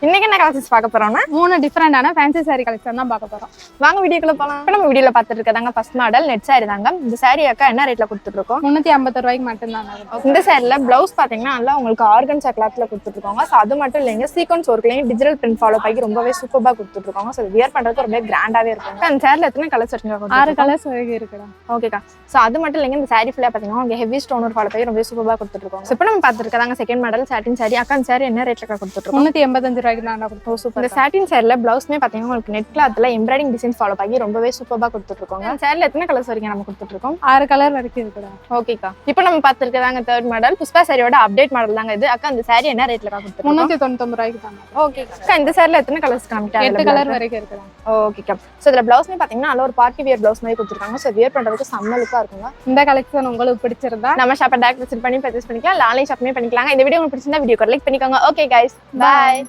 இன்னைக்கு என்ன கலெக்ஷன்ஸ் பார்க்க போறோம்னா 3 டிஃபரெண்டான ஃபேன்சி saree கலெக்ஷன் தான் பார்க்க போறோம். வாங்க வீடியோக்குள்ள போலாம். இப்போ நம்ம வீடியோல பார்த்துட்டு இருக்கதாங்க ஃபர்ஸ்ட் மாடல் நெட் saree தாங்க. இந்த saree அக்கா என்ன ரேட்ல கொடுத்துட்டு இருக்கோம்? 350 ரூபாய்க்கு மட்டும் தான். இந்த சாரில பிளவுஸ் பாத்தீங்கன்னா நல்லா உங்களுக்கு ஆர்கன்ஸா கிளாத்ல கொடுத்துட்டு இருக்காங்க. சோ அது மட்டும் இல்லைங்க சீக்வன்ஸ் ஒர்க்லயும் டிஜிட்டல் பிரிண்ட் ஃபாலோ பண்ணி ரொம்பவே சூப்பரா கொடுத்துட்டு இருக்காங்க. சோ வியர் பண்றதுக்கு ரொம்ப கிராண்டாவே இருக்கும். அந்த சாரில எத்தனை கலர்ஸ் இருக்குங்க? 6 கலர்ஸ் வரைக்கும் இருக்குடா. ஓகேக்கா. சோ அது மட்டும் இல்லைங்க இந்த saree ஃபுல்லா பாத்தீங்கன்னா உங்களுக்கு ஹெவி ஸ்டோன் ஒர்க் ஃபாலோ பண்ணி ரொம்ப சூப்பரா கொடுத்துட்டு இருக்காங்க. இப்போ நம்ம பார்த்துட்டு இருக்கதாங்க செகண்ட் மாடல் சாட்டின் saree. அக்கா இந்த saree என்ன ரேட்ல கொடுத்துட்டு இருக்கோம்? 385 ரூபாய்க்கு தான் கொடுத்தோம். சூப்பர். இந்த சாட்டின் சாரில பிளவுஸ்மே பாத்தீங்கன்னா உங்களுக்கு நெட் கிளாத்ல எம்ப்ராய்டிங் டிசைன் ஃபாலோ பண்ணி ரொம்பவே சூப்பரா கொடுத்துட்டு இருக்காங்க. சாரில எத்தனை கலர்ஸ் வரைக்கும் நம்ம கொடுத்துட்டு இருக்கோம்? 6 கலர் வரைக்கும் இருக்குடா. ஓகேக்கா. இப்போ நம்ம பார்த்துருக்கதாங்க தேர்ட் மாடல் புஷ்பா சாரியோட அப்டேட் மாடல் தாங்க இது. அக்கா இந்த saree என்ன ரேட்ல கொடுத்துட்டு 399 ரூபாய்க்கு தான். ஓகேக்கா. அக்கா இந்த சாரில எத்தனை கலர்ஸ் காமிட்டா? 8 கலர் வரைக்கும் இருக்குடா. ஓகேக்கா. சோ இதுல பிளவுஸ்மே பாத்தீங்கன்னா நல்ல ஒரு பார்ட்டி வியர் பிளவுஸ் மாதிரி கொடுத்துருக்காங்க. சோ வியர் பண்றதுக்கு செம்ம லுக்கா இருக்குங்க. இந்த கலெக்ஷன் உங்களுக்கு பிடிச்சிருந்தா நம்ம ஷாப்பை டைரக்ட் விசிட் பண்ணி பர்ச்சேஸ் பண்ணிக்கலாம். ஆன்லைன் ஷாப்பிங் பண்ணிக்கலாம். இந்த வீடியோ உங்களுக்கு பிடிச்சிருந்தா வீடியோக்கு லைக் பண்ணிக்கோங்க. Okay guys, by.